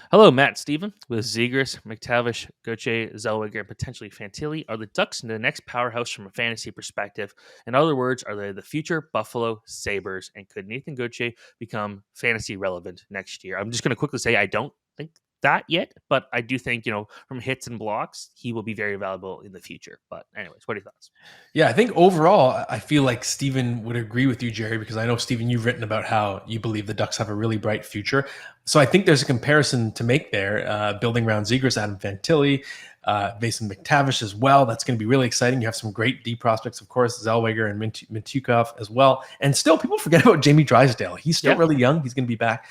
Hello, Matt Steven with Zegers, McTavish, Gauthier, Zellweger, and potentially Fantilli. Are the Ducks the next powerhouse from a fantasy perspective? In other words, are they the future Buffalo Sabres? And could Nathan Gauthier become fantasy relevant next year? I'm just going to quickly say I don't think that yet, but I do think, from hits and blocks, he will be very valuable in the future. But, anyways, what are your thoughts? Yeah, I think overall, I feel like Steven would agree with you, Jerry, because I know, Steven, you've written about how you believe the Ducks have a really bright future. So I think there's a comparison to make there, building around Zegers, Adam Fantilli, Mason McTavish as well. That's going to be really exciting. You have some great D prospects, of course, Zellweger and Mintyukov as well. And still, people forget about Jamie Drysdale. He's still Yeah. really young. He's going to be back.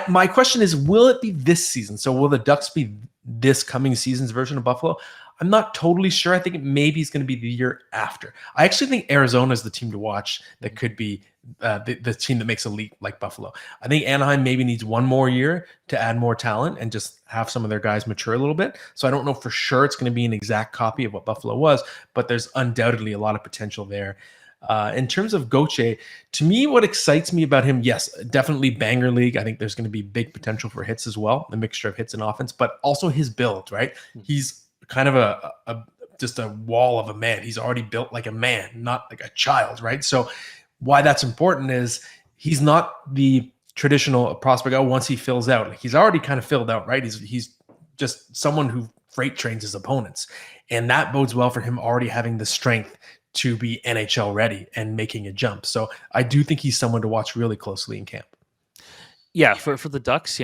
My question is, will it be this season? So will the Ducks be this coming season's version of Buffalo? I'm not totally sure. I think maybe it's going to be the year after. I actually think Arizona is the team to watch that could be the team that makes a leap like Buffalo. I think Anaheim maybe needs one more year to add more talent and just have some of their guys mature a little bit. So I don't know for sure it's going to be an exact copy of what Buffalo was, but there's undoubtedly a lot of potential there. In terms of Goche, to me, what excites me about him, yes, definitely banger league. I think there's going to be big potential for hits as well, a mixture of hits and offense, but also his build, right? He's kind of a just a wall of a man. He's already built like a man, not like a child, right? So why that's important is he's not the traditional prospect. Oh, once he fills out, like he's already kind of filled out, right? He's just someone who freight trains his opponents, and that bodes well for him already having the strength to be NHL ready and making a jump. So I do think he's someone to watch really closely in camp. Yeah, for the Ducks,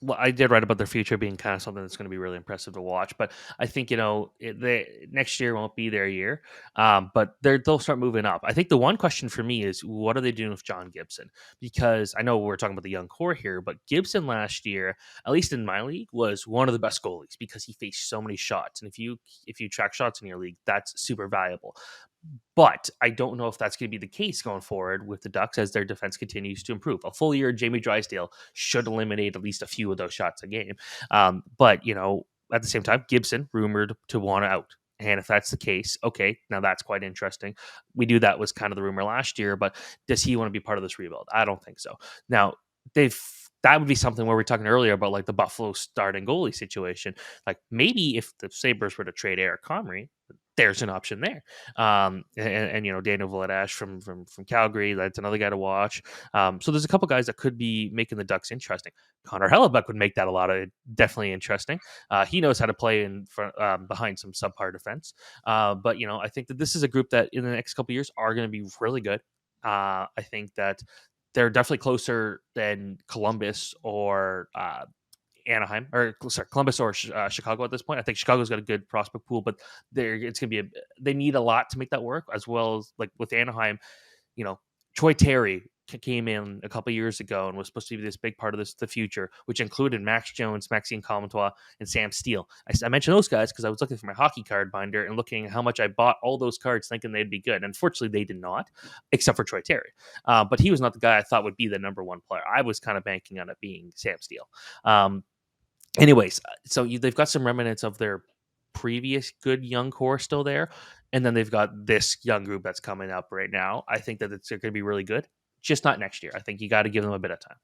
well, I did write about their future being kind of something that's going to be really impressive to watch. But I think next year won't be their year, but they'll start moving up. I think the one question for me is what are they doing with John Gibson? Because I know we're talking about the young core here, but Gibson last year, at least in my league, was one of the best goalies because he faced so many shots. And if you track shots in your league, that's super valuable. But I don't know if that's going to be the case going forward with the Ducks as their defense continues to improve. A full year of Jamie Drysdale should eliminate at least a few of those shots a game. But, at the same time, Gibson rumored to want out. And if that's the case, okay, now that's quite interesting. We knew that was kind of the rumor last year, but does he want to be part of this rebuild? I don't think so. Now, that would be something where we are talking earlier about like the Buffalo starting goalie situation. Like maybe if the Sabres were to trade Eric Comrie, there's an option there. And Daniel Vladash from Calgary, that's another guy to watch. So there's a couple guys that could be making the Ducks interesting. Connor Hellebuck would make that a lot of definitely interesting. He knows how to play in front behind some subpar defense. But I think that this is a group that in the next couple of years are going to be really good. I think that they're definitely closer than Columbus or Anaheim, or sorry, Columbus or Chicago at this point. I think Chicago's got a good prospect pool, but it's going to be they need a lot to make that work, as well as like with Anaheim. You know, Troy Terry came in a couple years ago and was supposed to be this big part of the future, which included Max Jones, Maxime Comtois, and Sam Steele. I mentioned those guys because I was looking for my hockey card binder and looking at how much I bought all those cards thinking they'd be good. Unfortunately, they did not, except for Troy Terry. But he was not the guy I thought would be the number one player. I was kind of banking on it being Sam Steele. Anyways, so they've got some remnants of their previous good young core still there, and then they've got this young group that's coming up right now. I think that they're going to be really good, just not next year. I think you got to give them a bit of time.